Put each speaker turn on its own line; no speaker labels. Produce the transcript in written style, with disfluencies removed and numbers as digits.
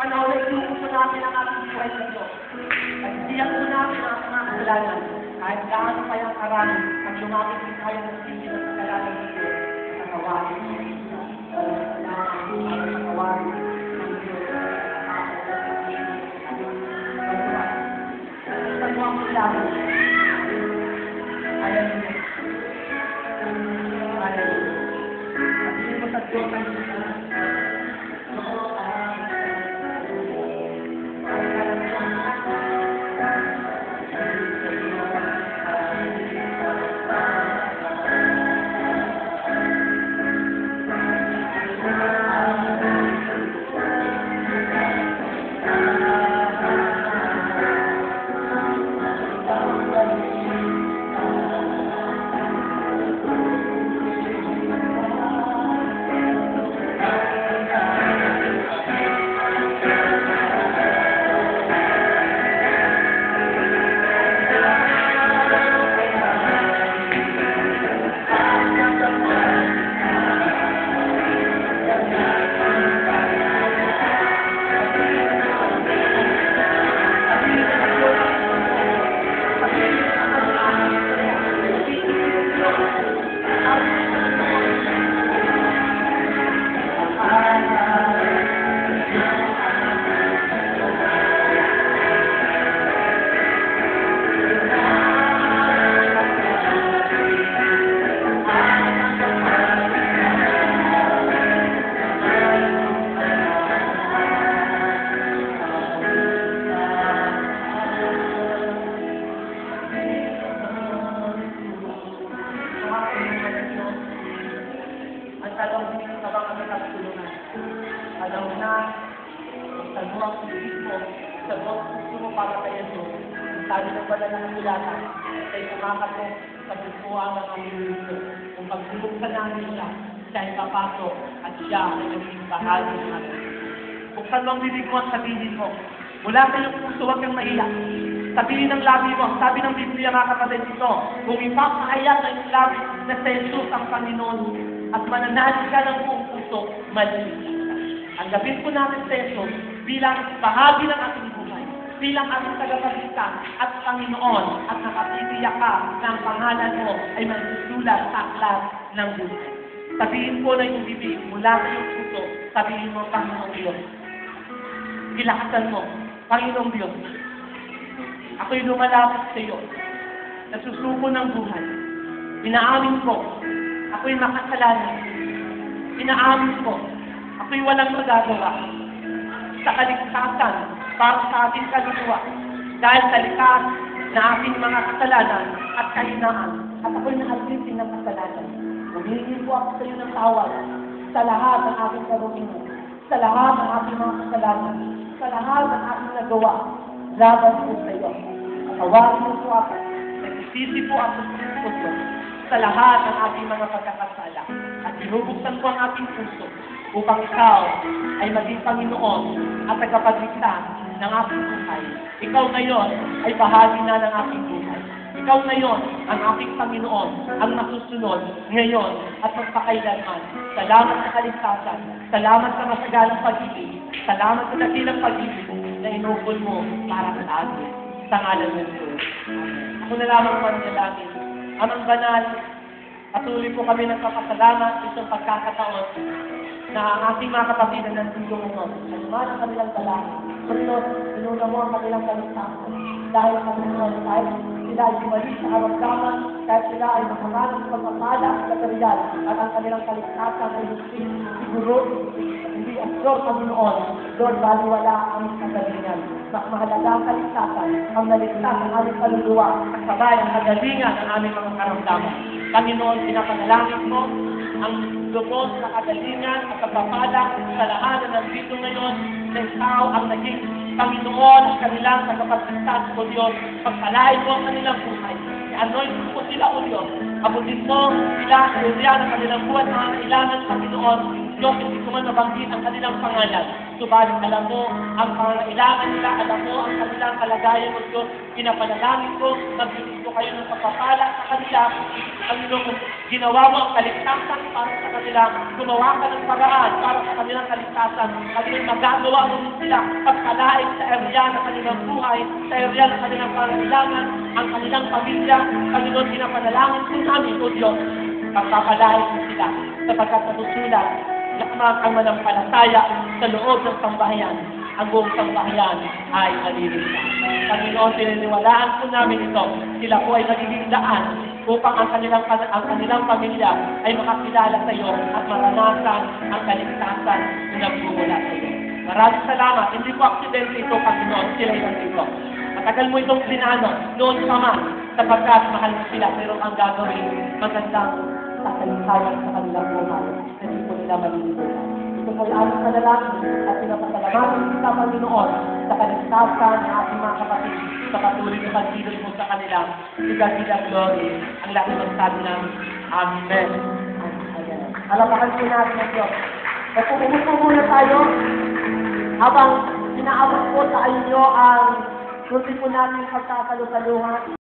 panahon na inuuso natin ang ating buhay sa Diyos. At tiyak po natin ang mga kasalanan, kahit gaano pa yung karami, at lumapit din tayo ng sisi ng kasalanan ng Diyos, sa kawain ng Diyos, sa kawain ng Diyos, sa mga kasalanan. Ayan mo. Ayan mo. At hindi mo sa Diyos ang alam na, sagot ang isip mo, sagot ang gusto mo para kay Jesus. Sabi ng banal na kasulatan, kay kumakat mo sa bukuan ng aming Diyos. Kung pagbubuksan namin siya, siya ay papasok at siya ay naging bahagi ng ating. Buksan mo ang bibig mo at sabihin mo, mula sa iyong puso, huwag kang maiyak. Sabihin ng labi mo, sabi ng Biblia mga kapatid ito, kung ipapahayag ng iyong labi na sa Jesus ang Panginoon at mananalig ka ng buong puso, maliligtas. Ang gabin po natin sa Jesus bilang bahagi ng ating buhay, bilang ating tagapagligtas at Panginoon at nakatitiyak ka na ang pangalan mo ay magsusulat sa aklat ng buhay. Sabihin po na yung bibig mula sa iyong puso, sabihin mo, Panginoong Diyos. Ilakasan mo, Panginoong Diyos. Ako'y lumalapit sa iyo. Nasusuko ng buhay. Inaamin ko, ako'y makasalanan. Inaamin ko, ako'y walang magagawa sa kaligtasan para sa ating kaluluwa dahil sa likas na ating mga kasalanan at kahinaan at ako'y nahalpitin ng kasalanan. Humingi po ako sa iyo ng tawad sa lahat ng aking karunungan, sa lahat ng aking mga kasalanan, sa lahat ng aking nagawa laban po sa iyo. Patawarin mo po ako, nagsisisi po ako sa puso sa lahat ng ating mga pagkakasala at binubuksan ko ang ating puso upang ikaw ay maging Panginoon at tagapagligtas ng ating buhay. Ikaw ngayon ay bahagi na ng ating buhay. Ikaw ngayon ang ating Panginoon, ang nasusunod ngayon at magpakailanman. Salamat sa kaligtasan, salamat sa masagalang pag-ibig, salamat sa dakilang pag-ibig na inukol mo para sa atin. Sa ngalan ng Diyos. Ako na lamang manalangin. Amang banal, patuloy po kami nagpapasalamat itong pagkakataon na ang ating mga kapatid na nandito ngayon. Anuman ang kanilang dalangin. Pagkakataon, inuna mo ang kanilang kaligtasan. Dahil sa Panginoon, kahit sila ay bumalik sa karamdaman, kahit sila ay makamalik sa pagpapala at kagaryal, at ang kanilang kaligtasan ay siguro, hindi asyor Panginoon, Lord, baliwala ang kagalingan. Mas mahalaga ang kaligtasan, ang naligtas ang aming kaluluwa, at sabay ang kagalingan ng aming mga karamdaman. Panginoon, pinapanalangin mo ang lubos na kagalingan at pagpapala sa lahat na nandito ngayon na ikaw ang naging Panginoon at kanilang tagapagligtas o Diyos. Pagpalain mo ang kanilang buhay. I-anoint mo sila o Diyos. Abutin mo sila sa uriya ng kanilang buhay na kailangan sa Panginoon. Diyos, hindi ko man nabanggit ang kanilang pangalan. Subalit alam mo ang pangangailangan nila, alam mo ang kanilang kalagayan o Diyos. Pinapanalangin ko, magbibigay ko kayo ng pagpapala sa kanila. Panginoon, ginawa mo ang kaligtasan para sa kanila. Gumawa ka ng paraan para sa kanilang kaligtasan. Kanilang magagawa mo din sila pagpalain sa area ng kanilang buhay, sa area ng kanilang pangangailangan, ang kanilang pamilya. Panginoon, pinapanalangin ko namin, O Diyos, pagpapalain mo sila sapagkat natutunan lamang ang manampalataya sa loob ng sambahayan. Ang buong sambahayan ay maliligtas. Panginoon, pininiwalaan po namin ito. Sila po ay magiging daan upang ang kanilang pamilya ay makakilala sa iyo at maranasan ang kaligtasan na nagmumula sa iyo. Maraming salamat. Hindi po aksidente ito, Panginoon. Sila ay nandito. Matagal mo itong plinano noon pa man sapagkat mahal mo sila pero ang gagawin magandang kasalisayan sa kanilang buhay. Hindi po nila malilimutan. Ito po ay aming panalangin at pinapasalamatan kita, Panginoon, sa kaligtasan ng ating mga kapatid sa patuloy na pagkilos mo sa kanila. Ika-ila glory. Ang lahat magsabi ng Amen. Amen. Alapakan po natin ang Diyos. At pumupo muna tayo habang inaabot po sa inyo ang kunti po natin pagkakalusaluhan.